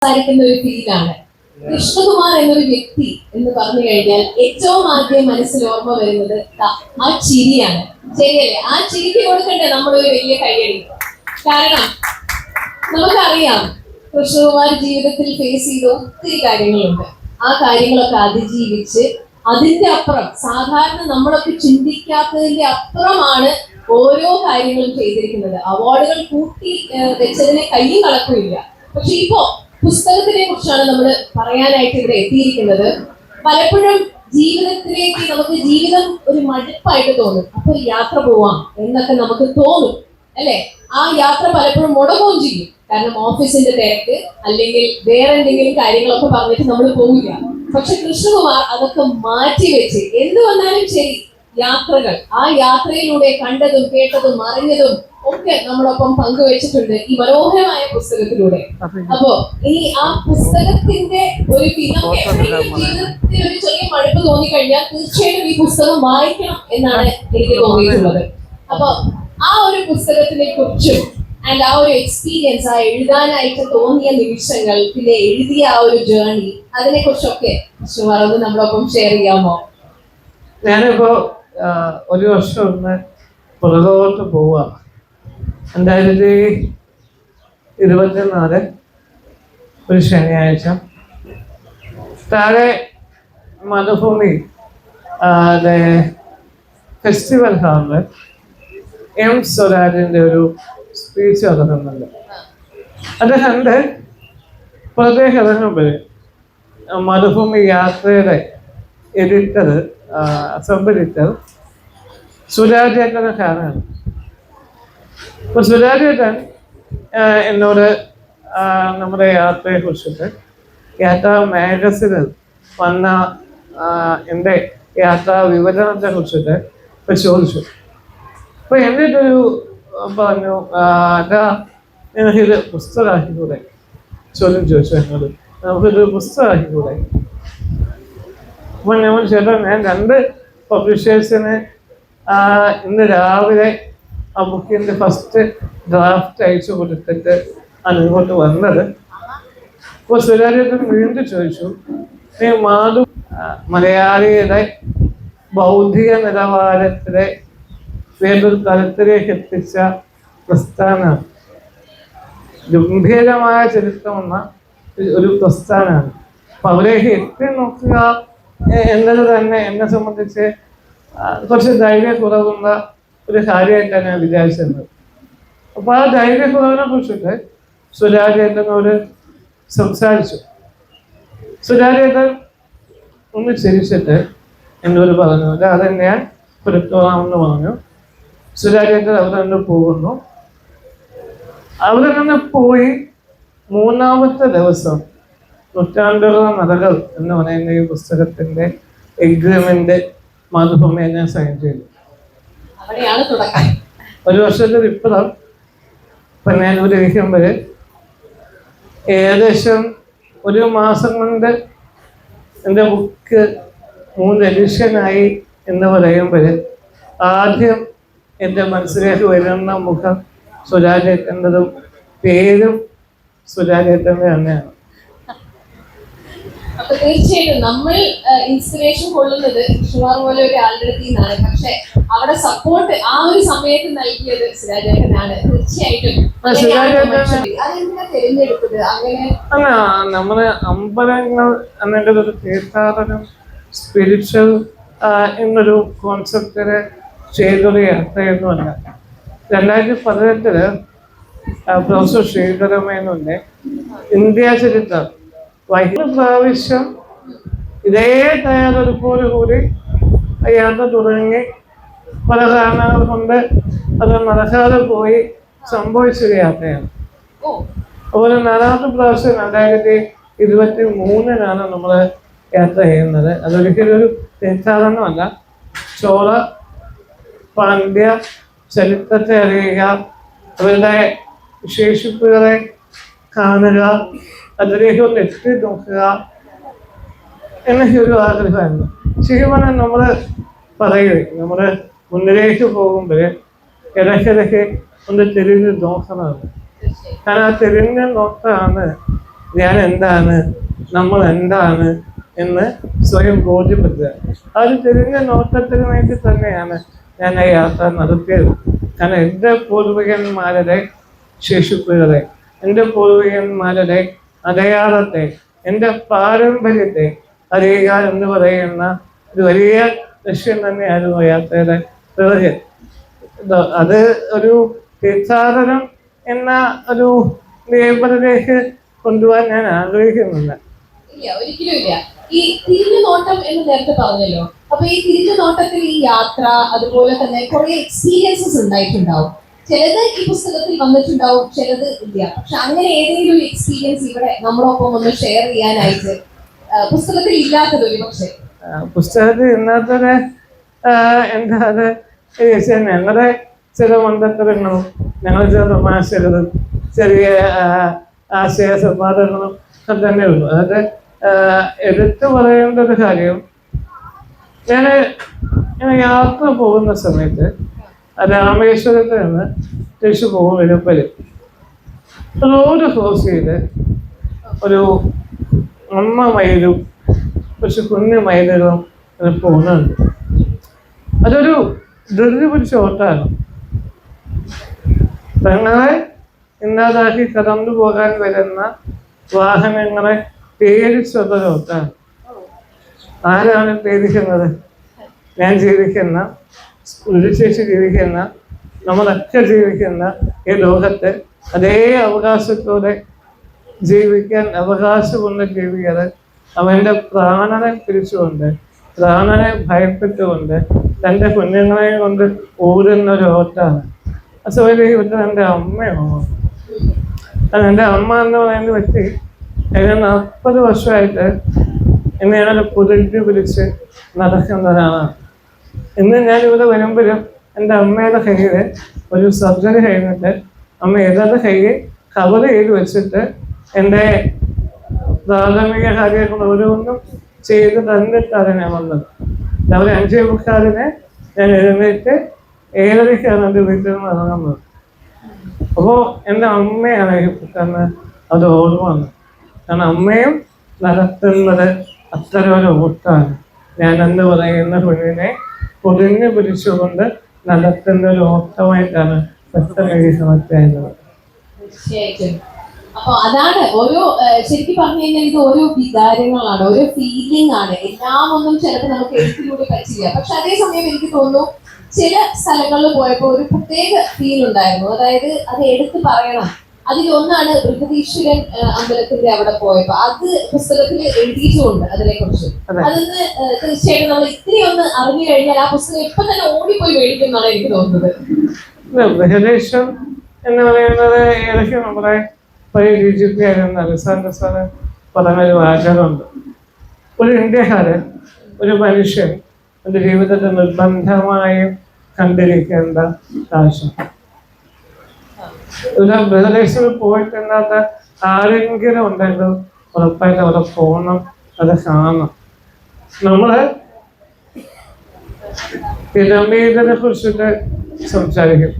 സംസാരിക്കുന്ന ഒരു ഫീലാണ്. കൃഷ്ണകുമാർ എന്നൊരു വ്യക്തി എന്ന് പറഞ്ഞു കഴിഞ്ഞാൽ ഏറ്റവും ആദ്യം മനസ്സിൽ ഓർമ്മ വരുന്നത് ആ ചിരിയാണ്. ശരിയല്ലേ? ആ ചിരിക്ക് കൊടുക്കണ്ടേ നമ്മളൊരു വലിയ കൈയടി. കാരണം നമുക്കറിയാം കൃഷ്ണകുമാർ ജീവിതത്തിൽ ഫേസ് ചെയ്ത ഒത്തിരി കാര്യങ്ങളുണ്ട്. ആ കാര്യങ്ങളൊക്കെ അതിജീവിച്ച് അതിന്റെ അപ്പുറം സാധാരണ നമ്മളൊക്കെ ചിന്തിക്കാത്തതിന്റെ അപ്പുറമാണ് ഓരോ കാര്യങ്ങളും ചെയ്തിരിക്കുന്നത്. അവാർഡുകൾ കൂട്ടി വെച്ചതിനെ കയ്യും കണക്കുമില്ല. പക്ഷെ ഇപ്പോ പുസ്തകത്തിനെ കുറിച്ചാണ് നമ്മൾ പറയാനായിട്ട് ഇവിടെ എത്തിയിരിക്കുന്നത്. പലപ്പോഴും ജീവിതത്തിലേക്ക് നമുക്ക് ജീവിതം ഒരു മടുപ്പായിട്ട് തോന്നും. അപ്പൊ യാത്ര പോവാം എന്നൊക്കെ നമുക്ക് തോന്നും, അല്ലെ? ആ യാത്ര പലപ്പോഴും മുടങ്ങുകയും ചെയ്യും. കാരണം ഓഫീസിന്റെ തിരക്ക് അല്ലെങ്കിൽ വേറെ എന്തെങ്കിലും കാര്യങ്ങളൊക്കെ പറഞ്ഞിട്ട് നമ്മൾ പോവില്ല. പക്ഷെ കൃഷ്ണകുമാർ അതൊക്കെ മാറ്റി വെച്ച് എന്ത് വന്നാലും ശരി യാത്രകൾ, ആ യാത്രയിലൂടെ കണ്ടതും കേട്ടതും അറിഞ്ഞതും ഒക്കെ നമ്മളൊപ്പം പങ്കുവെച്ചിട്ടുണ്ട് ഈ മനോഹരമായ പുസ്തകത്തിലൂടെ. അപ്പോ ഇനി ആ പുസ്തകത്തിന്റെ ഒരു ജീവിതത്തിൽ ഒരു ചെറിയ മടുപ്പ് തോന്നിക്കഴിഞ്ഞാൽ തീർച്ചയായിട്ടും ഈ പുസ്തകം വായിക്കണം എന്നാണ് എനിക്ക് തോന്നിയിട്ടുള്ളത്. അപ്പൊ ആ ഒരു പുസ്തകത്തിനെ കുറിച്ചും ആൻഡ് ആ ഒരു എക്സ്പീരിയൻസ്, ആ എഴുതാനായിട്ട് തോന്നിയ നിമിഷങ്ങൾ, പിന്നെ എഴുതിയ ആ ഒരു ജേർണി, അതിനെ കുറിച്ചൊക്കെ ഒന്ന് നമ്മളൊപ്പം ഷെയർ ചെയ്യാമോ? ഞാനിപ്പോ ഒരു വർഷം ഒന്ന് പുറകോട്ട് പോവാ. 2024 ഒരു ശനിയാഴ്ച താഴെ മരുഭൂമി ഫെസ്റ്റിവൽ ഹാളില് എം സ്വരാജിന്റെ ഒരു സ്പീച്ച് നടക്കുന്നുണ്ട്. അദ്ദേഹത്തിന്റെ പ്രത്യേകതകൾ മരുഭൂമി യാത്രയുടെ എഡിറ്റർ സംഭരിച്ചർ സുരാജേട്ടനെ കാണാണ്. അപ്പൊ സുരാജേട്ടൻ എന്നോട് നമ്മുടെ യാത്രയെ കുറിച്ചിട്ട് യാത്രാ മാഗസിനിൽ വന്ന എൻ്റെ യാത്രാ വിവരണത്തെ കുറിച്ചിട്ട് ചോദിച്ചു. അപ്പൊ എന്നിട്ടൊരു പറഞ്ഞു, നിനക്കിത് പുസ്തകമാക്കിക്കൂടെ? ചോദ്യം ചോദിച്ചു എന്നോട്, നമുക്കിത് പുസ്തകമാക്കിക്കൂടെ? അപ്പൊ നമ്മൾ ചേട്ടാ, ഞാൻ 2 പബ്ലിഷേഴ്സിന് ഇന്ന് രാവിലെ ആ ബുക്കിന്റെ ഫസ്റ്റ് ഡ്രാഫ്റ്റ് അയച്ചു കൊടുത്തിട്ട് ആണ് ഇങ്ങോട്ട് വന്നത്. അപ്പൊ സുരാജേട്ടൻ വീണ്ടും ചോദിച്ചു, നീ മാധു മലയാളിയുടെ ബൗദ്ധിക നിലവാരത്തിലെ വേറൊരു തലത്തിലേക്ക് എത്തിച്ച പ്രസ്ഥാനമാണ്. ഗംഭീരമായ ചരിത്രമെന്ന ഒരു പ്രസ്ഥാനമാണ്. അപ്പൊ അവരേക്ക് എത്തി നോക്കുക എന്നത് തന്നെ എന്നെ സംബന്ധിച്ച് കുറച്ച് ധൈര്യക്കുറവുള്ള ഒരു കാര്യമായിട്ടാണ് ഞാൻ വിചാരിച്ചിരുന്നത്. അപ്പൊ ആ ധൈര്യക്കുറവിനെ കുറിച്ചിട്ട് സുരാജേട്ടനോട് സംസാരിച്ചു. സുരാജേട്ടൻ ഒന്ന് ചിരിച്ചിട്ട് എന്നോട് പറഞ്ഞു, അത് ഞാൻ പുറത്തോളാമെന്ന് പറഞ്ഞു. സുരാജേട്ടൻ അവിടെ നിന്ന് പോകുന്നു. അവിടെ നിന്ന് പോയി 3ാമത്തെ ദിവസം നൂറ്റാണ്ടുകളുടെ നടകൾ എന്ന് പറയുന്ന ഈ പുസ്തകത്തിന്റെ എഗ്രിമെന്റ് മാതൃഭൂമിയെ ഞാൻ സൈൻ ചെയ്തു. ഒരു വർഷത്തിൽ ഇപ്പുറം ഇപ്പൊ ഞാൻ ഇവിടെ ഇരിക്കുമ്പോൾ ഏകദേശം 1 മാസം കൊണ്ട് എൻ്റെ ബുക്ക് 3 എഡിഷനായി എന്ന് പറയുമ്പോൾ ആദ്യം എൻ്റെ മനസ്സിലേക്ക് വരുന്ന മുഖം സുരാജേട്ടൻ്റെതും പേരും സുരാജേട്ടൻ്റെ തന്നെയാണ്. അപ്പൊ തീർച്ചയായിട്ടും നമ്മൾ ഇൻസ്പിറേഷൻ കൊള്ളുന്നത് കൃഷ്ണകുമാർ പോലെ ഒരാളുടെ അടുത്ത് നിന്നാണ്. പക്ഷെ അവിടെ സപ്പോർട്ട് ആ ഒരു സമയത്ത് നൽകിയത് സുരാജേട്ടനാണ്. തീർച്ചയായിട്ടും അതെന്താ തിരഞ്ഞെടുത്തത്? അങ്ങനെ അല്ല, നമ്മള് അമ്പലങ്ങൾ എന്നതിൻ്റെ ഒരു തീർത്ഥാടനം സ്പിരിച്വൽ എന്നൊരു കോൺസെപ്റ്റിന് ചെയ്തൊരു യാത്രയൊന്നുമല്ല. 2018 പ്രൊഫസർ ശ്രീധരമേനോന്റെ ഇന്ത്യ ചരിത്രം പ്രാവശ്യം ഇതേ തയ്യാറെടുപ്പോട് കൂടി യാത്ര തുടങ്ങി പല കാരണങ്ങൾ കൊണ്ട് അത് നടക്കാതെ പോയി സംഭവിച്ചൊരു യാത്രയാണ്. അതുപോലെ 4ാമത്തെ പ്രാവശ്യം 2023 നമ്മൾ യാത്ര ചെയ്യുന്നത്. അതൊരിക്കലും ഒരു തീർത്ഥാടനമല്ല. ചോള പാണ്ഡ്യ ചരിത്രത്തെ അറിയുക, അവരുടെ വിശേഷിപ്പുകളെ കാണുക, അതിലേക്ക് ഒന്ന് എത്തി നോക്കുക എന്നൊക്കെ ഒരു ആഗ്രഹമായിരുന്നു. ശരിക്കും പറഞ്ഞാൽ നമ്മൾ പറയുകയും നമ്മൾ മുന്നിലേക്ക് പോകുമ്പോൾ ഇടയ്ക്കിടയ്ക്ക് ഒന്ന് തിരിഞ്ഞ് നോക്കണമെന്ന്. കാരണം ആ തിരിഞ്ഞ് നോക്കാണ് ഞാൻ എന്താണ്, നമ്മൾ എന്താണ് എന്ന് സ്വയം ബോധ്യപ്പെടുത്തുക. ആ ഒരു തിരിഞ്ഞ നോട്ടത്തിന് വേണ്ടി തന്നെയാണ് ഞാൻ ആ യാത്ര നടത്തിയത്. കാരണം എൻ്റെ പൂർവികന്മാരുടെ ശേഷിപ്പുകളെ, എൻ്റെ പൂർവികന്മാരുടെ അടയാളത്തെ, എൻ്റെ പാരമ്പര്യത്തെ അറിയുക എന്ന് പറയുന്ന ഒരു വലിയ ലക്ഷ്യം തന്നെയായിരുന്നു യാത്രയുടെ പ്രയോജനം. അത് ഒരു തീർത്ഥാടനം എന്ന ഒരു നിയമത്തിലേക്ക് കൊണ്ടുപോകാൻ ഞാൻ ആഗ്രഹിക്കുന്നില്ല. ഇല്ല, ഒരിക്കലും ഇല്ല. ഈ തിരിഞ്ഞു നോട്ടം എന്ന് നേരത്തെ പറഞ്ഞല്ലോ. അപ്പൊ ഈ തിരിഞ്ഞു നോട്ടത്തിൽ ഈ യാത്ര, അതുപോലെ തന്നെ കുറെ എക്സ്പീരിയൻസസ് ഉണ്ടായിട്ടുണ്ടാവും. ചിലത് ഈ പുസ്തകത്തിൽ വന്നിട്ടുണ്ടാവും, ചിലത് ഇല്ല. പക്ഷെ അങ്ങനെ ഏതെങ്കിലും ഒരു എക്സ്പീരിയൻസ് ഇവിടെ നമ്മളൊപ്പം ഒന്ന് ഷെയർ ചെയ്യാനായിട്ട് പുസ്തകത്തിൽ ഇല്ലാത്തത് ഒരു പക്ഷേ പുസ്തകത്തിൽ ഇന്നത്തെ എന്താ അത് ഞങ്ങളുടെ ചില മന്ദത്തരങ്ങളും ഞങ്ങൾ ചില തമാശകളും ചെറിയ ആശയ സംവാദങ്ങളും ഒക്കെ തന്നെ ഉള്ളൂ. അതായത് എടുത്തു പറയേണ്ട ഒരു കാര്യം, ഞാൻ യാത്ര പോകുന്ന സമയത്ത് രാമേശ്വരത്തിൽ നിന്ന് തിരിച്ചു പോകും വെളുപ്പല് റോഡ് ക്രോസ് ചെയ്ത് ഒരു അമ്മ മയിലും കുറച്ച് കുഞ്ഞു മയിലുകളും പോകുന്നുണ്ട്. അതൊരു ധൃതി പിടിച്ച ഓട്ടാണ്. തങ്ങളെ ഇല്ലാതാക്കി കടന്നു പോകാൻ വരുന്ന വാഹനങ്ങളെ പേടിച്ചുള്ള ഓട്ടാണ്. ആരാണ് പേടിക്കുന്നത്? ഞാൻ ജീവിക്കുന്ന, ഉരുശേഷി ജീവിക്കുന്ന, നമ്മളൊക്കെ ജീവിക്കുന്ന ഈ ലോകത്ത് അതേ അവകാശത്തോടെ ജീവിക്കാൻ അവകാശമുള്ള ജീവികൾ അവൻ്റെ പ്രാണനെ പിരിച്ചുകൊണ്ട്, പ്രാണനെ ഭയപ്പെട്ടുകൊണ്ട് തൻ്റെ കുഞ്ഞുങ്ങളെ കൊണ്ട് ഓടുന്ന ഒരു ഓട്ടാണ്. അസുഖം ഇവിടെ എൻ്റെ അമ്മയോ, എൻ്റെ അമ്മ എന്ന് പറയുന്ന വ്യക്തി കഴിഞ്ഞ 40 വർഷമായിട്ട് എന്നെ ഞാനൊരു പുതിയ പിടിച്ച് നടക്കുന്നതാണ്. ഇന്ന് ഞാനിവിടെ വരുമ്പോഴും എൻ്റെ അമ്മയുടെ കയ്യിൽ ഒരു സർജറി കഴിഞ്ഞിട്ട് അമ്മ ഏതാണ്ട് കയ്യിൽ കവർ ചെയ്ത് വെച്ചിട്ട് എൻ്റെ പ്രാഥമിക കാര്യങ്ങൾ ഓരോന്നും ചെയ്ത് തന്നിട്ടാണ് ഞാൻ വന്നത്. രാവിലെ 5:45 ഞാൻ എഴുന്നേറ്റ് 7:30 എൻ്റെ വീട്ടിൽ നിന്ന് ഇറങ്ങുന്നത്. അപ്പോൾ എൻ്റെ അമ്മയാണ് പെട്ടെന്ന് അത് ഓർമ്മ വന്നത്. കാരണം അമ്മയും നടത്തുന്നത് അത്തരം ഒരു ഓട്ടാണ്. ഞാൻ എന്ന് പറയുന്ന കുഞ്ഞിനെ പൊതിഞ്ഞു പിടിച്ചുകൊണ്ട് നടത്തുന്ന ഒരു ഓട്ടമായിട്ടാണ് പെട്ടെന്ന് എനിക്ക് സമർപ്പിക്കുന്നത്. തീർച്ചയായിട്ടും. അപ്പൊ അതാണ് ഓരോ, ശരിക്കും പറഞ്ഞു കഴിഞ്ഞാൽ ഇത് ഓരോ വികാരങ്ങളാണ്, ഓരോ ഫീലിംഗ് ആണ്. എല്ലാം ഒന്നും ചിലപ്പോൾ നമുക്ക് എഴുത്തിലൂടെ പറ്റില്ല. പക്ഷെ അതേസമയം എനിക്ക് തോന്നുന്നു ചില സ്ഥലങ്ങളിൽ പോയപ്പോൾ ഒരു പ്രത്യേക ഫീൽ ഉണ്ടായിരുന്നു. അതായത് അത് എടുത്ത് പറയണം. അതിലൊന്നാണ് ബൃഹദീശ്വരൻ അമ്പലത്തിന്റെ അവിടെ പോയപ്പോ അത് പുസ്തകത്തിൽ എഴുതിയിട്ടുമുണ്ട് അതിനെ കുറിച്ച്. അതൊന്ന് തീർച്ചയായിട്ടും നമ്മൾ ഇത്തിരി ഒന്ന് അറിഞ്ഞു കഴിഞ്ഞാൽ ആ പുസ്തകം ഇപ്പൊ തന്നെ ഓടിപ്പോയി മേടിക്കുമെന്നാണ് എനിക്ക് തോന്നുന്നത്. ബൃഹദീശ്വരൻ എന്ന് പറയുന്നത് ഏകദേശം നമ്മുടെ പഴയ DGP-ആയിരുന്ന അലക്സാണ്ടർ സാറ് പറഞ്ഞൊരു വാചകമുണ്ട്. ഒരു ഇന്ത്യക്കാരൻ, ഒരു മനുഷ്യൻ എൻ്റെ ജീവിതത്തിൽ നിർബന്ധമായും കണ്ടിരിക്കേണ്ട ആവശ്യം. ഇവിടെ ബൃഹദീശ്വരൻ പോയിട്ടില്ലാത്ത ആരെങ്കിലും ഉണ്ടെങ്കിൽ ഉറപ്പായിട്ട് അവിടെ പോകണം, അത് കാണണം. നമ്മള് പിരമീഡിനെ കുറിച്ചിട്ട് സംസാരിക്കും,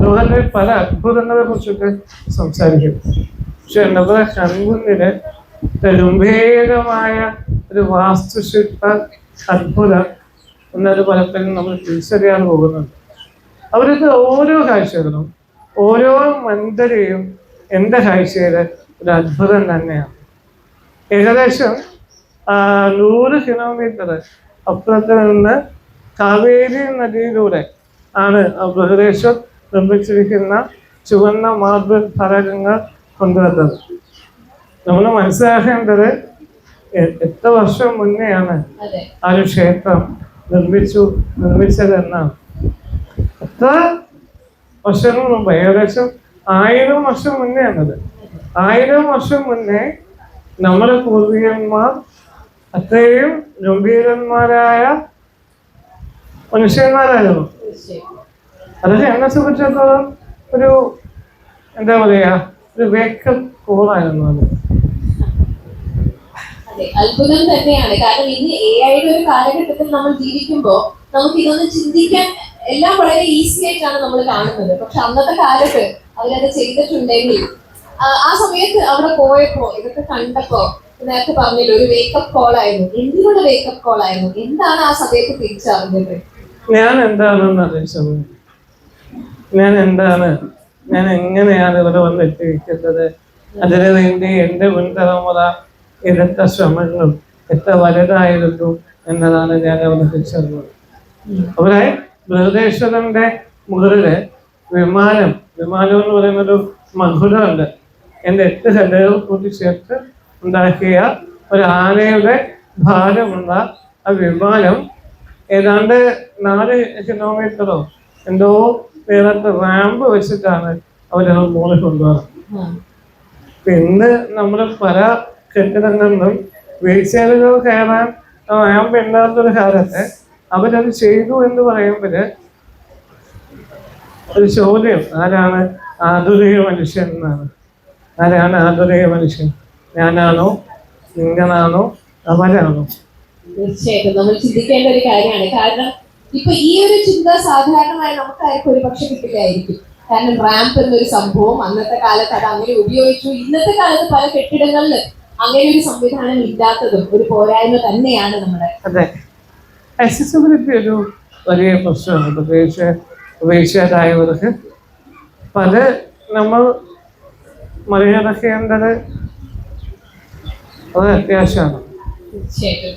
ലോകത്തിലെ പല അത്ഭുതങ്ങളെ കുറിച്ചിട്ട് സംസാരിക്കും. പക്ഷെ നമ്മുടെ കൺമുന്നില് ഗംഭീരമായ ഒരു വാസ്തുശില്പ അത്ഭുതം എന്നത് പലപ്പോഴും നമ്മൾ തിരിച്ചറിയാൻ പോകുന്നുണ്ട്. അവർക്ക് ഓരോ കാഴ്ചകളും ഓരോ മന്ദിരയും എൻ്റെ കാഴ്ചയിൽ ഒരു അത്ഭുതം തന്നെയാണ്. ഏകദേശം 100 കിലോമീറ്റർ അപ്പുറത്ത് നിന്ന് കാവേരി നദിയിലൂടെ ആണ് ബൃഹദീശ്വർ നിർമ്മിച്ചിരിക്കുന്ന ചുവന്ന മാർബിൾ ഫലകങ്ങൾ കൊണ്ടുവന്നത്. നമ്മൾ മനസ്സിലാക്കേണ്ടത് എത്ര വർഷം മുന്നെയാണ് ആ ഒരു ക്ഷേത്രം നിർമ്മിച്ചതെന്നാണ്. എത്ര വർഷങ്ങൾ മുമ്പ്, ഏകദേശം 1000 വർഷം മുന്നേ ആണത്. 1000 വർഷം മുന്നേ നമ്മുടെ പൂർവികന്മാർ അത്രയും ഗംഭീരന്മാരായ മനുഷ്യന്മാരായിരുന്നു. അതൊക്കെ എന്നെ സംബന്ധിച്ചിടത്തോളം ഒരു എന്താ പറയാ, ഒരു വേക്കപ്പ് കോളായിരുന്നു അത്. അതെ, അത്ഭുതം തന്നെയാണ്. കാരണം ഇന്ന് AI-യുടെ ഒരു കാലഘട്ടത്തിൽ നമ്മൾ ജീവിക്കുമ്പോൾ നമുക്ക് ഇതൊന്നും ചിന്തിക്കാൻ എല്ലാം വളരെ ഈസി ആയിട്ടാണ് നമ്മൾ കാണുന്നത്. പക്ഷെ അന്നത്തെ കാലത്ത് അവരത് ചെയ്തിട്ടുണ്ടെങ്കിൽ ആ സമയത്ത് അവിടെ പോയപ്പോ ഇതൊക്കെ കണ്ടപ്പോ നേരത്തെ പറഞ്ഞല്ലോ ഒരു വേക്കപ്പ് കോൾ ആയിരുന്നു. എന്തിനുള്ള വേക്കപ്പ് കോൾ ആയിരുന്നു? എന്താണ് ആ സമയത്ത് തിരിച്ചറിഞ്ഞത്? ഞാൻ എന്താണെന്ന് അറിയിച്ചത്, ഞാൻ എന്താണ്, ഞാൻ എങ്ങനെയാണ് ഇവിടെ വന്ന് എത്തിയിരിക്കുന്നത്, അതിനു വേണ്ടി എൻ്റെ മുൻതലമുറ എടുത്ത ശ്രമങ്ങളും എത്ര വലുതായിരുന്നു എന്നതാണ് ഞാൻ അവിടെ തിരിച്ചറിഞ്ഞത്. അവിടെ ബൃഹദേശ്വരന്റെ മുകളില് വിമാനം എന്ന് പറയുന്നൊരു മകുടമുണ്ട്. എൻ്റെ 8 ഹൃദയവും കൂടി ചേർത്ത് ഉണ്ടാക്കിയ ഒരു ആനയുടെ ഭാരമുള്ള ആ വിമാനം ഏതാണ്ട് 4 കിലോമീറ്ററോ എന്തോ നേരത്തെ റാമ്പ് വെച്ചിട്ടാണ് അവരത് മുകളിൽ കൊണ്ടുപോകുന്നത്. ഇന്ന് നമ്മൾ പല കെട്ടിടങ്ങളിലും വീഴ്ചകൾ കയറാൻ റാമ്പ് ഇല്ലാത്തൊരു കാലത്ത് അവരത് ചെയ്തു എന്ന് പറയുമ്പോൾ ഒരു ചോദ്യം, ആരാണ് ആധുനിക മനുഷ്യൻ എന്നാണ്. ആരാണ് ആധുനിക മനുഷ്യൻ? ഞാനാണോ, നിങ്ങളാണോ, അവരാണോ? തീർച്ചയായിട്ടും നമ്മൾ ചിന്തിക്കേണ്ട ഒരു കാര്യമാണ്. കാരണം ഇപ്പൊ ഈ ഒരു ചിന്ത സാധാരണമായി നമുക്കായിരിക്കും ഒരു പക്ഷെ കിട്ടില്ലായിരിക്കും. കാരണം റാമ്പ് എന്നൊരു സംഭവം അന്നത്തെ കാലത്ത് അത് അങ്ങനെ ഉപയോഗിച്ചു. ഇന്നത്തെ കാലത്ത് പല കെട്ടിടങ്ങളിൽ അങ്ങനെ ഒരു സംവിധാനം ഇല്ലാത്തതും ഒരു പോരായ്മ തന്നെയാണ് നമ്മുടെ. അതെ, അക്സസിബിലിറ്റി ഒരു വലിയ പ്രശ്നമാണ്, പ്രത്യേകിച്ച് വീഴ്ചയായവർക്ക്. അപ്പം അത് നമ്മൾ മറികടക്കേണ്ടത് അത് അത്യാവശ്യമാണ്. തീർച്ചയായിട്ടും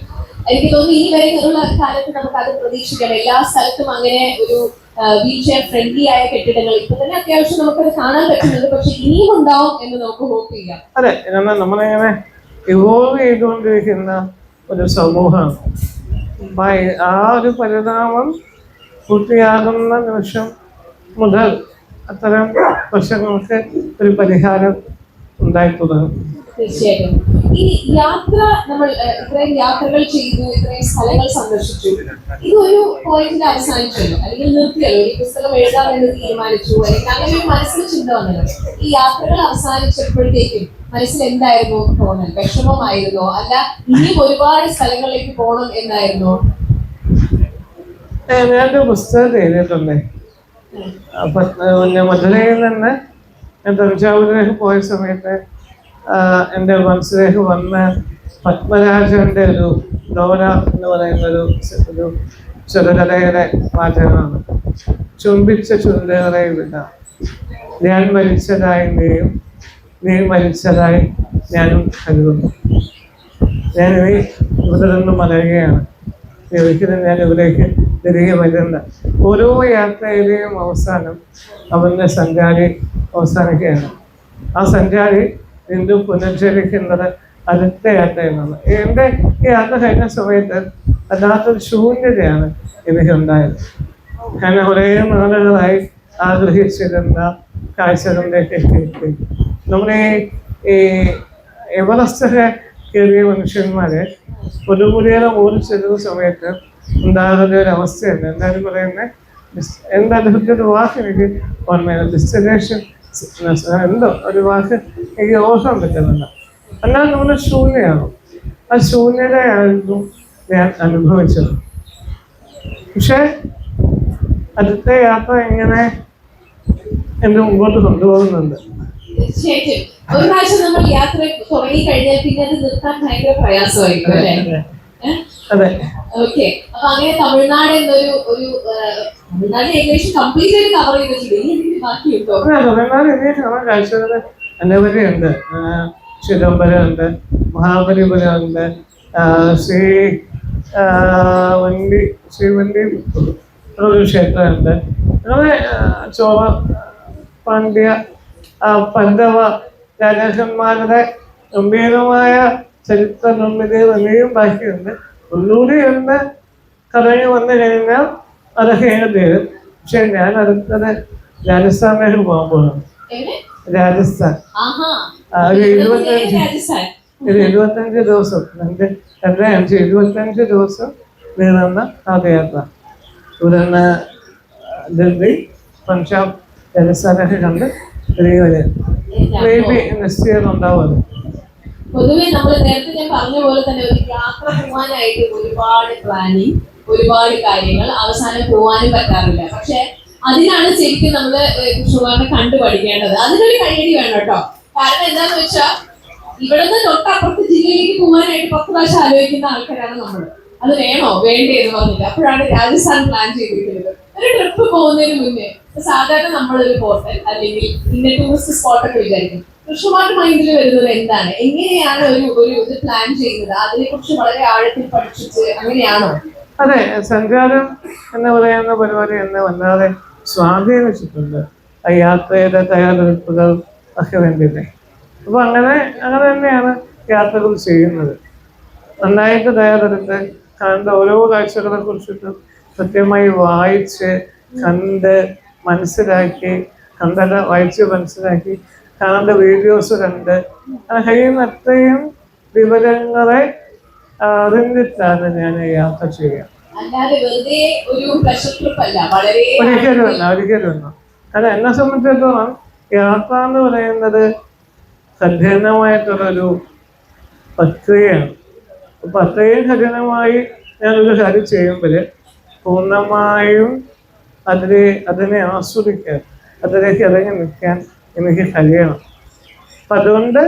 എനിക്ക് തോന്നുന്നു ഈ വരുന്ന കാലത്ത് നമുക്ക് അത് പ്രതീക്ഷിക്കണം. എല്ലാ സ്ഥലത്തും അങ്ങനെ ഒരു വീൽ ചെയർ ഫ്രണ്ട്ലി ആയ കെട്ടിടങ്ങൾ ഇപ്പൊ തന്നെ അത്യാവശ്യം നമുക്കത് കാണാൻ പറ്റുന്നുണ്ട്. പക്ഷെ ഇനിയും ഉണ്ടാവും എന്ന് നമുക്ക് ഹോപ്പ് ചെയ്യാം. അതെ, എന്നാൽ നമ്മളിങ്ങനെ ഇവോൾവ് ചെയ്തുകൊണ്ടിരിക്കുന്ന ഒരു സമൂഹമാണ്. ആ ഒരു പരിണാമം പൂർത്തിയാകുന്ന നിമിഷം മുതൽ അത്തരം പ്രശ്നങ്ങൾക്ക് ഒരു പരിഹാരം ഉണ്ടായി തുടങ്ങും. തീർച്ചയായിട്ടും ഈ യാത്ര നമ്മൾ ഇത്രയും യാത്രകൾ ചെയ്തു, ഇത്രയും സ്ഥലങ്ങൾ സന്ദർശിച്ചു, ഇതൊരു പോയിന്റിൽ അവസാനിച്ചല്ലോ, അല്ലെങ്കിൽ നിർത്തിയല്ലോ. ഈ പുസ്തകം എഴുതാമെന്ന് തീരുമാനിച്ചു, അല്ലെങ്കിൽ അങ്ങനെ ഒരു മനസ്സിൽ ചിന്ത വന്നല്ലോ. ഈ യാത്രകൾ അവസാനിച്ചപ്പോഴത്തേക്കും മനസ്സിൽ എന്തായിരുന്നു തോന്നൽ? വിഷമമായിരുന്നോ, അല്ല ഇനിയും ഒരുപാട് സ്ഥലങ്ങളിലേക്ക് പോകണം എന്നായിരുന്നോ? ഞാനൊരു പുസ്തകം എഴുതിയിട്ടുണ്ടേ. മധുരയിൽ നിന്ന് ഞാൻ തഞ്ചാവൂരിലേക്ക് പോയ സമയത്ത് എൻ്റെ മനസ്സിലേക്ക് വന്ന പത്മരാജന്റെ ഒരു ഡോര എന്ന് പറയുന്ന ഒരു ചെറുകഥയുടെ വാചകമാണ്. ചുംബിച്ച ചുണ്ടേറെ വിട, ഞാൻ മരിച്ചതായി നീയും, നീ മരിച്ചതായി ഞാനും കരുതുന്നു. ഞാനിനി ഇവിടെ നിന്ന് മലയുകയാണ്. ഒരിക്കലും ഞാൻ ഇവിടേക്ക് തിരികെ വരുന്ന ഓരോ യാത്രയിലെയും അവസാനം അവൻ്റെ സഞ്ചാരി അവസാനിക്കുകയാണ്. ആ സഞ്ചാരി വീണ്ടും പുനർജനിക്കുന്നത് അടുത്ത യാത്രയിലാണ്. എൻ്റെ ഈ യാത്ര കഴിഞ്ഞ സമയത്ത് അല്ലാത്തൊരു ശൂന്യതയാണ് എനിക്കുണ്ടായത്. ഞാൻ കുറേ നാളുകളായി ആഗ്രഹിച്ചിരുന്ന കാഴ്ചകളിലേക്ക് എത്തി. നമ്മുടെ ഈ എവറസ്റ്റൊക്കെ കയറിയ മനുഷ്യന്മാരെ പൊതുമുറിയുടെ മുകളിൽ ചെല്ലുന്ന സമയത്ത് ഉണ്ടാകുന്ന ഒരു അവസ്ഥയുണ്ട്. എന്തായാലും പറയുന്നത് എന്താ ഒരു വാക്ക് എനിക്ക് ഓർമ്മയില്ല, ഡെസ്റ്റിനേഷൻ എന്തോ ഒരു വാക്ക് എനിക്ക് ഓർക്കാൻ പറ്റുന്നില്ല. എന്നാൽ നമ്മുടെ ശൂന്യമാണ്. ആ ശൂന്യതയായിരുന്നു ഞാൻ അനുഭവിച്ചത്. പക്ഷെ അടുത്ത യാത്ര എങ്ങനെ എന്നെ മുമ്പോട്ട് കൊണ്ടുപോകുന്നുണ്ട്. തീർച്ചയായിട്ടും ഒരു പ്രാവശ്യം നമ്മൾ യാത്ര തുടങ്ങി കഴിഞ്ഞാൽ പിന്നെ അത് നിർത്താൻ ഭയങ്കര പ്രയാസമായിരിക്കും അല്ലേ? അതെ. ഓക്കെ, അപ്പൊ അങ്ങനെ തമിഴ്നാട് എന്നൊരു തമിഴ്നാട് ഏകദേശം കംപ്ലീറ്റ് ആയിട്ട് കവർ ചെയ്തിട്ടുണ്ട്. ബാക്കിയുണ്ടോ? തമിഴ്നാട് ഏകദേശം കാഴ്ചകൾ അനവധിയുണ്ട്. ചിദംബരം ഉണ്ട്, മഹാബലിപുരം ഉണ്ട്, ശ്രീവണ്ടി ഒരു ക്ഷേത്രമുണ്ട്. അങ്ങനെ ചോള, പാണ്ഡ്യ, പല്ലവ രാജാക്കന്മാരുടെ ഗംഭീരമായ ചരിത്ര നിർമ്മിതികൾ എന്നിവയും ബാക്കിയുണ്ട്. ഒന്നുകൂടി എന്ന് കറങ്ങി വന്നു കഴിഞ്ഞാൽ അതൊക്കെ തീരും. പക്ഷെ ഞാൻ അടുത്തത് രാജസ്ഥാനിലേക്ക് പോകാൻ പോകുന്നു. രാജസ്ഥാൻ ഒരു 25 ദിവസം 25 ദിവസം നീളുന്ന പാദയാത്ര. ഇവിടെ നിന്ന് ദില്ലി, പഞ്ചാബ്, രാജസ്ഥാനൊക്കെ കണ്ട് തിരികെ വരും. മേബി നെക്സ്റ്റ് ഇയർ ഉണ്ടാവും. പൊതുവെ നമ്മൾ നേരത്തെ ഞാൻ പറഞ്ഞ പോലെ തന്നെ ഒരു യാത്ര പോകാനായിട്ട് ഒരുപാട് പ്ലാനിങ്, ഒരുപാട് കാര്യങ്ങൾ, അവസാനം പോകാനും പറ്റാറില്ല. പക്ഷെ അതിനാണ് ശരിക്കും നമ്മള് കൃഷ്ണകുമാറിനെ കണ്ടു പഠിക്കേണ്ടത്. അതിനൊരു കൈയടി വേണം കേട്ടോ. കാരണം എന്താന്ന് വെച്ചാൽ ഇവിടുന്ന് തൊട്ടപ്പുറത്ത് ജില്ലയിലേക്ക് പോകാനായിട്ട് 10 പ്രാവശ്യം ആലോചിക്കുന്ന ആൾക്കാരാണ് നമ്മൾ. അത് വേണോ വേണ്ടേ എന്ന് പറഞ്ഞില്ല. അപ്പോഴാണ് രാജസ്ഥാൻ പ്ലാൻ ചെയ്തിരിക്കുന്നത്. ഒരു ട്രിപ്പ് പോകുന്നതിന് മുന്നേ സാധാരണ നമ്മളൊരു ഹോട്ടൽ അല്ലെങ്കിൽ ഇന്ന ടൂറിസ്റ്റ് സ്പോട്ട് ഒക്കെ വിചാരിക്കും. കൃഷ്ണമായിട്ട് മൈൻഡിൽ വരുന്നത് എന്താണ്, എങ്ങനെയാണ് ഒരു ഒരു ഇത് പ്ലാൻ ചെയ്യുന്നത്, അതിനെ കുറിച്ച് വളരെ ആഴത്തിൽ പഠിച്ചിട്ട് അങ്ങനെയാണോ? അതെ, സഞ്ചാരം എന്ന് പറയുന്ന പരിപാടി എന്നെ വല്ലാതെ സ്വാധീനിച്ചിട്ടുണ്ട്. ആ യാത്രയുടെ തയ്യാറെടുപ്പുകൾ ഒക്കെ വേണ്ടിയില്ലേ. അപ്പൊ അങ്ങനെ തന്നെയാണ് യാത്രകൾ ചെയ്യുന്നത്. നന്നായിട്ട് തയ്യാറെടുത്ത് കണ്ട ഓരോ കാഴ്ചകളെ കുറിച്ചിട്ടും കൃത്യമായി വായിച്ച് കണ്ട് മനസ്സിലാക്കി, വായിച്ച് മനസ്സിലാക്കി, കാണേണ്ട വീഡിയോസ് കണ്ട് കഴിയുന്ന അത്രയും വിവരങ്ങളെ അറിഞ്ഞിട്ടാണ് ഞാൻ യാത്ര ചെയ്യുക. ഒരിക്കലുമല്ല. കാരണം എന്നെ സംബന്ധിച്ചിടത്തോളം യാത്ര എന്ന് പറയുന്നത് കഠിനമായിട്ടുള്ളൊരു പ്രക്രിയയാണ്. അപ്പൊ അത്രയും കഠിനമായി ഞാനൊരു കാര്യം ചെയ്യുമ്പോൾ പൂർണ്ണമായും അതിനെ ആസ്വദിക്കാൻ, അതിലേക്ക് ഇറങ്ങി നിൽക്കാൻ എനിക്ക് കഴിയണം. അപ്പം അതുകൊണ്ട്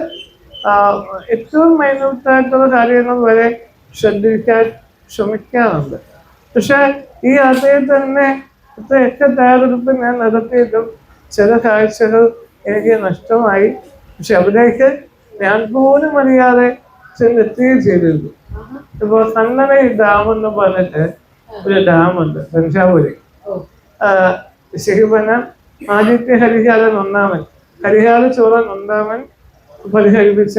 ഏറ്റവും മൈന്യൂട്ടായിട്ടുള്ള കാര്യങ്ങൾ വരെ ശ്രദ്ധിക്കാൻ ശ്രമിക്കാറുണ്ട്. പക്ഷെ ഈ യാത്രയിൽ തന്നെ ഇത്രയൊക്കെ തയ്യാറെടുപ്പ് ഞാൻ നടത്തിയിട്ടും ചില കാഴ്ചകൾ എനിക്ക് നഷ്ടമായി. പക്ഷെ അവിടേക്ക് ഞാൻ പോലും അറിയാതെ ചെന്നെത്തുകയും ചെയ്തിരുന്നു. ഇപ്പോൾ കണ്ണനൈ ഡാം എന്ന് പറഞ്ഞിട്ട് ഒരു ഡാമുണ്ട് തഞ്ചാവൂര്. ശരിപ്പന ആദിത്യ ഹരിഹരൻ ഒന്നാമൻ, ഹരിഹര ചോളൻ ഒന്നാമൻ പരിഹരിപ്പിച്ച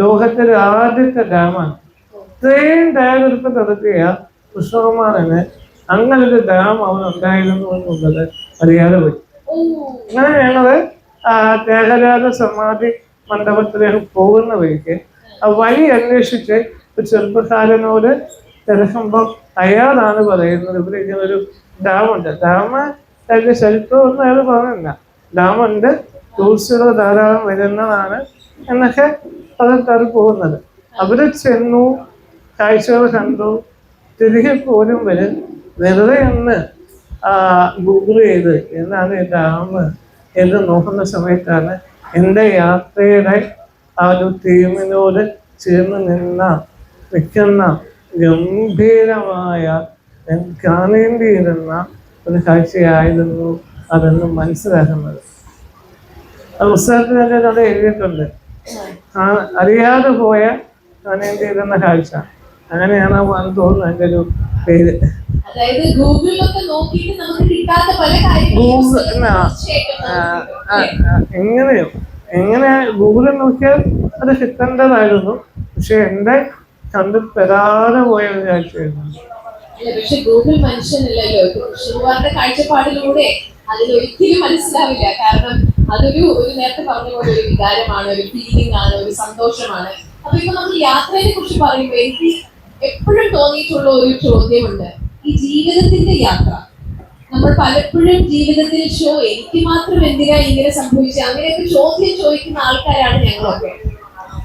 ലോകത്തിലെ ആദ്യത്തെ ഡാമാണ്. ഇത്രയും തയ്യാറെടുപ്പ് നടത്തിയ കൃഷ്ണകുമാരന് അങ്ങനൊരു ഡാം അവനുണ്ടായിരുന്നു എന്നുള്ളത് അറിയാതെ പോയി. അങ്ങനെ ഞങ്ങള് ത്യാഗരാജ സമാധി മണ്ഡപത്തിലേക്ക് പോകുന്ന വഴിക്ക് ആ വഴി അന്വേഷിച്ച് ഒരു ചെറുപ്പക്കാരനോട് തിരക്കുമ്പോൾ അയാളാണ് പറയുന്നത് ഇവിടെ ഇങ്ങനൊരു ഡാമുണ്ട്. ഡാം അതിന്റെ ചരിത്രമൊന്നും അയാൾ പറഞ്ഞില്ല. ഡാമുണ്ട്, ടൂറിസ്റ്റുകൾ ധാരാളം വരുന്നതാണ് എന്നൊക്കെ പറഞ്ഞിട്ടാണ് പോകുന്നത്. അവിടെ ചെന്നു, കാഴ്ചകൾ കണ്ടു, തിരികെ പോലും വരും വെറുതെ ഒന്ന് ഗൂഗിൾ ചെയ്ത് എന്നാണ് ഈ ഡാം എന്ന് നോക്കുന്ന സമയത്താണ് എൻ്റെ യാത്രയുടെ ആ ഒരു തീമിനോട് ചേർന്ന് നിൽക്കുന്ന ഗംഭീരമായ കാണേണ്ടിയിരുന്ന ഒരു കാഴ്ചയായിരുന്നു അതെന്ന് മനസ്സിലാക്കുന്നത്. പുസ്തകത്തിൽ തന്നെ അത് എഴുതിയിട്ടുണ്ട്. അറിയാതെ പോയ കാണേണ്ടിയിരുന്ന കാഴ്ച, അങ്ങനെയാണ് തോന്നുന്നു എൻ്റെ ഒരു പേര്. എങ്ങനെ ഗൂഗിളിൽ നോക്കിയാൽ അത് കിട്ടേണ്ടതായിരുന്നു. പക്ഷെ എൻ്റെ കണ്ടിൽ പെടാതെ പോയ ഒരു കാഴ്ചയായിരുന്നു. പക്ഷെ ഗൂഗിൾ മനുഷ്യനല്ലല്ലോ. കൃഷ്ണകുമാറിന്റെ കാഴ്ചപ്പാടിലൂടെ അതിലൊരിക്കലും മനസ്സിലാവില്ല. കാരണം അതൊരു നേരത്തെ പറഞ്ഞ പോലെ ഒരു വികാരമാണ്, ഒരു ഫീലിംഗ് ആണ്, ഒരു സന്തോഷമാണ്. അപ്പൊ ഇപ്പൊ നമ്മൾ യാത്രയെ കുറിച്ച് പറയുമ്പോൾ എനിക്ക് എപ്പോഴും തോന്നിയിട്ടുള്ള ഒരു ചോദ്യമുണ്ട്. ഈ ജീവിതത്തിന്റെ യാത്ര നമ്മൾ പലപ്പോഴും ജീവിതത്തിൽ എനിക്ക് മാത്രം എന്തിനാ ഇങ്ങനെ സംഭവിച്ചത്, അങ്ങനെയൊക്കെ ചോദ്യം ചോദിക്കുന്ന ആൾക്കാരാണ് ഞങ്ങളൊക്കെ.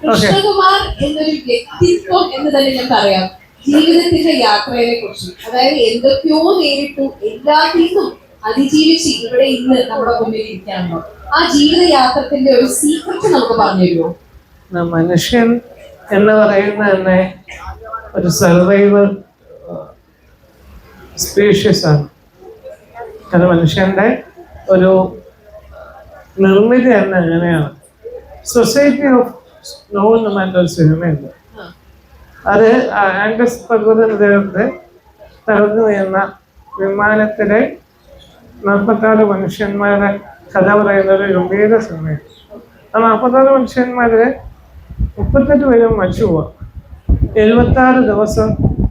കൃഷ്ണകുമാർ എന്നൊരു വ്യക്തിത്വം എന്ന് തന്നെ ഞാൻ പറയാം. ജീവിതത്തിന്റെ യാത്രയെ കുറിച്ച്, അതായത് എന്തൊക്കെയോ നേരിട്ടു, എല്ലാത്തിനും അതിജീവിച്ച് ഇവിടെ ഇന്ന് നമ്മുടെ മുന്നിൽ ഇരിക്കാണല്ലോ. ആ ജീവിത യാത്രത്തിന്റെ ഒരു സീക്രട്ട് നമുക്ക് പറഞ്ഞു തരുമോ? മനുഷ്യൻ എന്ന് പറയുന്ന തന്നെ ഒരു സർവൈവൽ സ്പീഷ്യസ് ആണ്. അത് മനുഷ്യന്റെ ഒരു നിർമ്മിതി തന്നെ അങ്ങനെയാണ്. സൊസൈറ്റി ഓഫ് സ്നോ എന്ന് പറഞ്ഞൊരു സിനിമയുണ്ട്. അത് ആൻഡസ് പർവ്വതനിരകളിൽ തകർന്നു വീഴുന്ന വിമാനത്തിലെ 46 മനുഷ്യന്മാരുടെ കഥ പറയുന്ന ഒരു ഗംഭീര സിനിമയാണ്. ആ 46 മനുഷ്യന്മാരിൽ 38 പേരും മരിച്ചു പോവാം. 76 ദിവസം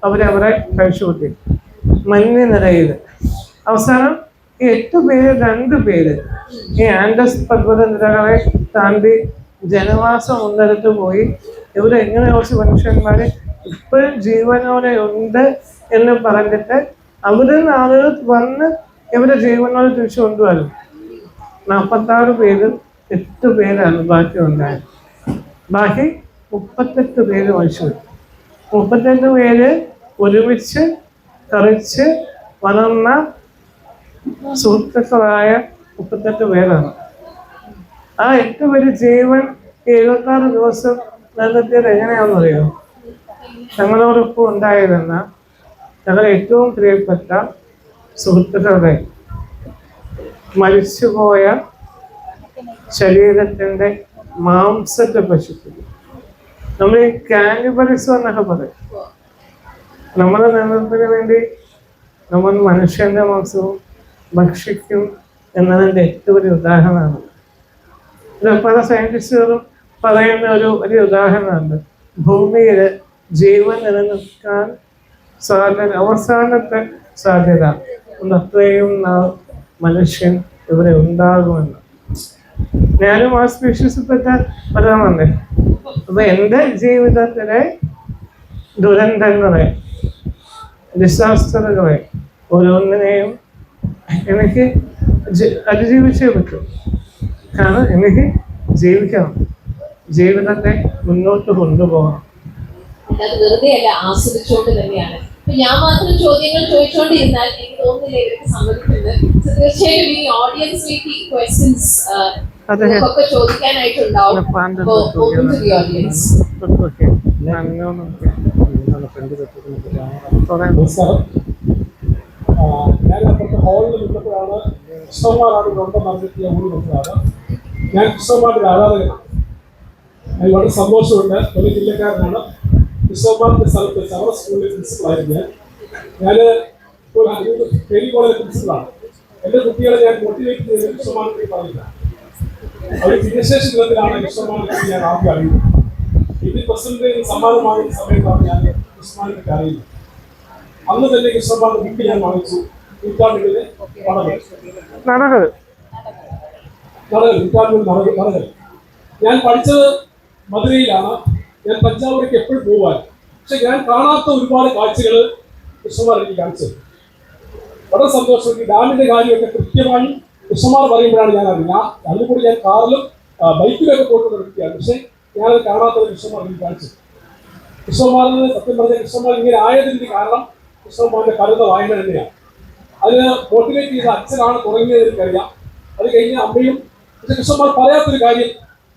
അവരവരെ കഴിച്ചുകൂട്ടി മഞ്ഞിനിരയിൽ. അവസാനം ഈ 8 പേര് 2 പേര് ഈ ആൻഡസ് പർവ്വതനിരകളെ താണ്ടി ജനവാസം ഉള്ളിടത്ത് പോയി. ഇവിടെ എങ്ങനെ കുറച്ച് മനുഷ്യന്മാര് ഇപ്പോഴും ജീവനോടെ ഉണ്ട് എന്ന് പറഞ്ഞിട്ട് അവിടെ നിന്ന് ആളുകൾ വന്ന് ഇവരെ ജീവനോടെ തിരിച്ചു കൊണ്ടുവരും. 46 പേരിൽ 8 പേരാണ് ബാക്കി ഉണ്ടായത്. ബാക്കി 38 പേര് മരിച്ചു. 38 പേര് ഒരുമിച്ച് കളിച്ച് വളർന്ന സുഹൃത്തുക്കളായ 38 പേരാണ്. ആ 8 പേര് ജീവൻ ഈ 76 ദിവസം നിലനിർത്തിയത് എങ്ങനെയാണെന്ന് അറിയോ? ഞങ്ങളോടൊപ്പം ഉണ്ടായിരുന്ന ഞങ്ങളുടെ ഏറ്റവും പ്രിയപ്പെട്ട സുഹൃത്തുക്കളുടെ മരിച്ചുപോയ ശരീരത്തിൻ്റെ മാംസത്തെ ഭക്ഷിക്കുന്നു. നമ്മൾ ഈ കാനിബലിസം എന്നൊക്കെ പറയും. നമ്മുടെ നിലനിൽപ്പിന് വേണ്ടി നമ്മൾ മനുഷ്യന്റെ മാംസവും ഭക്ഷിക്കും എന്നതിൻ്റെ ഏറ്റവും വലിയ ഉദാഹരണമാണ്. ഇത് പല സയൻറ്റിസ്റ്റുകളും പറയുന്ന ഒരു വലിയ ഉദാഹരണമുണ്ട്. ഭൂമിയിൽ ജീവൻ നിലനിൽക്കാൻ സാധ്യത, അവസാനത്തെ സാധ്യത അത്രയും നാൾ മനുഷ്യൻ ഇവിടെ ഉണ്ടാകുമെന്ന്. ഞാനും ആ സ്പീഷീസിൽപ്പെട്ട ഒരാളാണ്. അപ്പൊ എൻ്റെ ജീവിതത്തിലെ ദുരന്തങ്ങളെ, ഡിസാസ്റ്ററുകളെ ഓരോന്നിനെയും എനിക്ക് അതിജീവിച്ചേ പറ്റും. കാരണം എനിക്ക് ജീവിക്കണം, ജീവിതത്തെ മുന്നോട്ട് കൊണ്ടുപോകണം. അത് വെറുതെ അല്ല, ആസ്വദിച്ചുകൊണ്ട് തന്നെയാണ്. ഞാൻ മാത്രം ചോദ്യങ്ങൾ ചോദിച്ചുകൊണ്ടിരുന്നാൽ എനിക്ക് തോന്നുന്നില്ല ഇവർക്ക് സമ്മതിക്കുന്നത്. തീർച്ചയായും ഈ ഓഡിയൻസിലേക്ക് ക്വസ്റ്റ്യൻസ് ഒക്കെ ചോദിക്കാനായിട്ടുണ്ടാവും. ഞാൻ അപ്പുറത്തെ ഹാളിൽ നിന്നപ്പോഴാണ് കൃഷ്ണകുമാറാണ് ഗ്രന്ഥം നടത്തിയ ഊരി നിൽക്കുന്നതാണ്. ഞാൻ കൃഷ്ണകുമാറിന്റെ ആരാധകനാണ്. അതിൽ വളരെ സന്തോഷമുണ്ട്. ഒരു ജില്ലക്കാരനാണ്. കൃഷ്ണകുമാറിന്റെ സ്ഥലത്ത് ചവറ സ്കൂളിലെ പ്രിൻസിപ്പളായിരുന്നു. ഞാൻ ടെലി കോളേജ് പ്രിൻസിപ്പളാണ്. എൻ്റെ കുട്ടികളെ ഞാൻ മോട്ടിവേറ്റ് ചെയ്ത് കൃഷ്ണകുമാറിനെ പറയില്ല. അവർ ഭിന്നശേഷി ദിനത്തിലാണ് കൃഷ്ണകുമാറിനെ ഞാൻ ആദ്യം അറിയുന്നത്. ഇന്ത്യൻ പ്രസിഡന്റ് സമ്മാനം വാങ്ങിയ സമയത്താണ് ഞാൻ കൃഷ്ണകുമാറിനെ അറിയുന്നത്. അന്ന് തന്നെ കൃഷ്ണകുമാറിന്റെ ബുക്ക് ഞാൻ വാങ്ങിച്ചു. ഉദ്ഘാടനത്തിലെ നടകൾ. ഞാൻ പഠിച്ചത് മധുരയിലാണ്. ഞാൻ തഞ്ചാവൂരേക്ക് എപ്പോഴും പോകാൻ. പക്ഷെ ഞാൻ കാണാത്ത ഒരുപാട് കാഴ്ചകൾ കൃഷ്ണകുമാർ എനിക്ക് കാണിച്ചത്. വളരെ സന്തോഷം. ഈ ഡാമിന്റെ കാര്യമൊക്കെ കൃത്യമായി കൃഷ്ണകുമാർ പറയുമ്പോഴാണ് ഞാൻ അറിയുന്നത്. അതിനുകൂടി ഞാൻ കാറിലും ബൈക്കിലൊക്കെ പോയിട്ടുള്ള വ്യക്തിയാണ്. പക്ഷെ ഞാനത് കാണാത്തത് കൃഷ്ണകുമാർ എനിക്ക് കാണിച്ചത്. കൃഷ്ണകുമാറിന് സത്യം പറഞ്ഞ കൃഷ്ണകുമാർ ഇങ്ങനെ ആയതിന്റെ കാരണം കൃഷ്ണകുമാറിന്റെ കരുത വായന തന്നെയാണ്. അതിന് മോട്ടിവേറ്റ് ചെയ്ത അച്ഛനാണ് തുടങ്ങിയത് എനിക്കറിയാം. അത് കഴിഞ്ഞ് അമ്മയും. പക്ഷെ കൃഷ്ണകുമാർ പറയാത്തൊരു കാര്യം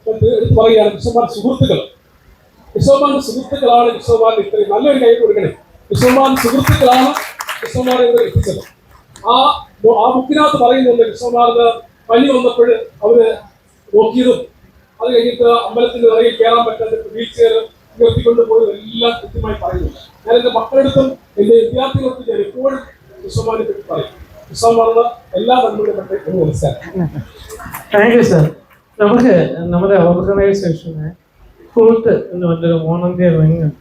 എടുത്ത് പറയുകയാണ്. കൃഷ്ണകുമാർ സുഹൃത്തുക്കൾ, കൃഷ്ണകുമാറിന്റെ സുഹൃത്തുക്കളാണ് കൃഷ്ണകുമാറിന് ഇത്രയും നല്ലൊരു കൈ കൊടുക്കണേ. കൃഷ്ണകുമാറിന്റെ സുഹൃത്തുക്കളാണ് കൃഷ്ണകുമാരെ ഇവിടെ എത്തിച്ചത്. ആ ബുക്കിനകത്ത് പറയുന്നുണ്ട് കൃഷ്ണകുമാറിന് പനി വന്നപ്പോൾ അവര് നോക്കിയതും അത് കഴിഞ്ഞിട്ട് അമ്പലത്തിന്റെ നിറയിൽ കയറാൻ പറ്റാത്ത വീൽ ചെയർ ഉയർത്തിക്കൊണ്ട് പോയതും എല്ലാം കൃത്യമായി പറയുന്നുണ്ട്. ഞാൻ എൻ്റെ മക്കളെടുത്തും എൻ്റെ വിദ്യാർത്ഥികൾക്കും ഞാൻ എപ്പോഴും കൃഷ്ണകുമാറിനെ പറ്റി പറയും. കൃഷ്ണകുമാറിന് എല്ലാ നന്മകളും പറ്റി എന്ന് മനസ്സിലാക്കാം. Thank you sir. നമുക്ക് നമ്മുടെ ഓർഗനൈസേഷന് ഫുഡ് എന്ന് പറഞ്ഞൊരു വോളണ്ടിയർ വിങ് ഉണ്ട്.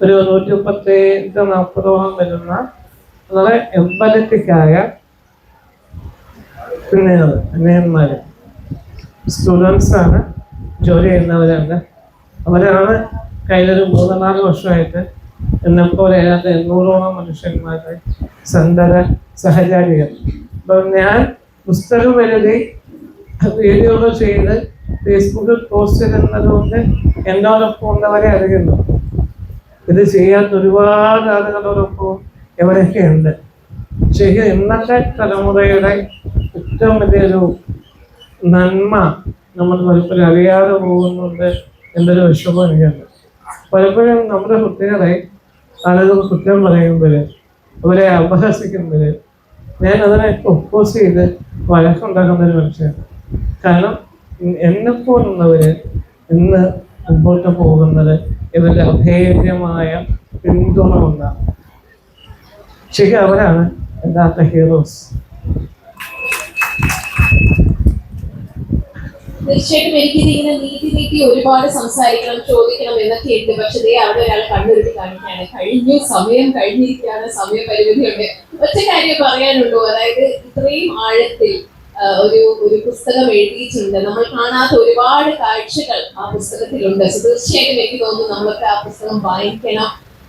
ഒരു 130-140 വരുന്ന വളരെ എംപലറ്റിക്കായ പിന്നേന്മാർ സ്റ്റുഡൻസാണ്, ജോലി ചെയ്യുന്നവരാണ്. അവരാണ് കഴിഞ്ഞൊരു 3-4 വർഷമായിട്ട് എന്നെപ്പോലെ ഏതാണ്ട് 800ഓളം മനുഷ്യന്മാരുടെ സന്തത സഹചാരികൾ. അപ്പം ഞാൻ പുസ്തകം എഴുതി വീഡിയോകൾ ചെയ്ത് ഫേസ്ബുക്കിൽ പോസ്റ്റ് ചെയ്യുന്നതുകൊണ്ട് എന്നോടൊപ്പം ഉള്ളവരെ അറിയുന്നു. ഇത് ചെയ്യാത്ത ഒരുപാട് ആളുകളോടൊപ്പം എവരൊക്കെ ഉണ്ട്. ശരിക്കും ഇന്നത്തെ തലമുറയുടെ ഏറ്റവും വലിയൊരു നന്മ നമ്മൾ പലപ്പോഴും അറിയാതെ പോകുന്നുണ്ട് എന്നൊരു വിഷമം എനിക്കുണ്ട്. പലപ്പോഴും നമ്മുടെ കുട്ടികളെ ആളുകൾ കുറ്റം പറയുമ്പോൾ, അവരെ അപഹസിക്കുമ്പോൾ ഞാൻ അതിനെ ഒപ്പോസ് ചെയ്ത് വഴക്കുണ്ടാക്കുന്നൊരു മനുഷ്യനാണ്. കാരണം എന്നെപ്പോലുള്ളവർ ഇന്ന് മുമ്പോട്ട് പോകുന്നത് ഇവരുടെ അഭേദ്യമായ പിന്തുണ കൊണ്ടാണ്. ശരി, അവരാണ് യഥാർത്ഥ ഹീറോസ്. തീർച്ചയായിട്ടും എനിക്കിതിങ്ങനെ നീട്ടി ഒരുപാട് സംസാരിക്കണം, ചോദിക്കണം എന്നൊക്കെ ഉണ്ട്. പക്ഷെ അവിടെ ഒരാൾ കണ്ണുരുട്ടി കാണിക്കുകയാണ്. സമയം കഴിഞ്ഞിരിക്കുകയാണ്, സമയപരിമിതിയുണ്ട്. ഒറ്റ കാര്യം പറയാനുള്ളൂ. അതായത് ഇത്രയും ആഴത്തിൽ ഒരു പുസ്തകം എഴുതിയിട്ടുണ്ട്. നമ്മൾ കാണാത്ത ഒരുപാട് കാഴ്ചകൾ ആ പുസ്തകത്തിലുണ്ട്. തീർച്ചയായിട്ടും എനിക്ക് തോന്നുന്നു നമ്മളൊക്കെ ആ പുസ്തകം വായിക്കണം,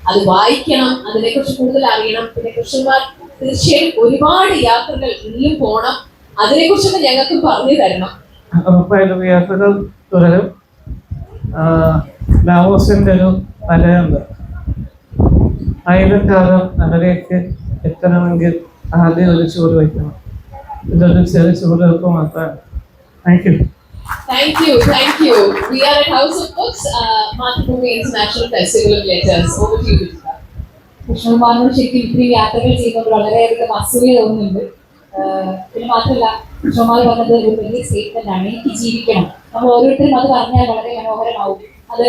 അത് വായിക്കണം, അതിനെക്കുറിച്ച് കൂടുതൽ അറിയണം. പിന്നെ കൃഷ്ണകുമാർ തീർച്ചയായും ഒരുപാട് യാത്രകൾ ഇനിയും പോണം. അതിനെക്കുറിച്ചൊക്കെ ഞങ്ങൾക്ക് പറഞ്ഞു തരണം. ഉറപ്പായിട്ടും യാത്രകൾ തുടരും. ഡാവോസിന്റെ ഒരു കലയുണ്ട്. 1000 കാലം അകലേക്ക് എത്തണമെങ്കിൽ ആദ്യം ഒരു ചുവട് വയ്ക്കണം. ഇതൊരു ചെറിയ ചുവടുകൾക്ക് മാത്രമാണ്. Thank you. Thank you, thank you. We are at House of Books, Mathrubhumi International Festival of Letters. Over to you, Ruchita. കൃഷ്ണകുമാറിനോട് ശരിക്കും ഇത്രയും യാത്രകൾ ചെയ്യുന്നത് വളരെയധികം അസൂയ തോന്നുന്നുണ്ട്. പിന്നെ മാത്രമല്ല കൃഷ്ണകുമാർ പറഞ്ഞത് ഒരു വലിയ സ്റ്റേറ്റ്മെന്റ് ആണ്, എനിക്ക് ജീവിക്കണം. നമ്മൾ ഓരോരുത്തരും അത് പറഞ്ഞാൽ വളരെ മനോഹരമാവും. അത്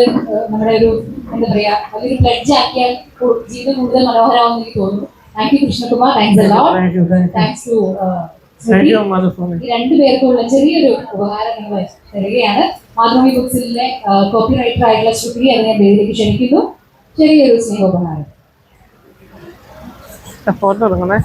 നമ്മുടെ ഒരു എന്താ പറയാ വലിയൊരു പ്ലഡ്ജ് ആക്കിയാൽ ജീവിതം കൂടുതൽ മനോഹരമാവും എനിക്ക് തോന്നുന്നു. Thank you Krishnakumar, thanks a lot. Thanks to thank you Madhuswamy. ഈ രണ്ടുപേർക്കുള്ള ചെറിയൊരു ഉപഹാരം നിങ്ങൾ തരികയാണ്. മാതൃഭൂമി ബുക്സിലെ കോപ്പി റൈറ്റർ ആയിട്ടുള്ള ശ്രുതി അതിനെ വേദിയിലേക്ക് ക്ഷണിക്കുന്നു. ചെറിയൊരു സ്നേഹോപഹാരം. ഫോട്ടോ എടുക്കണേ.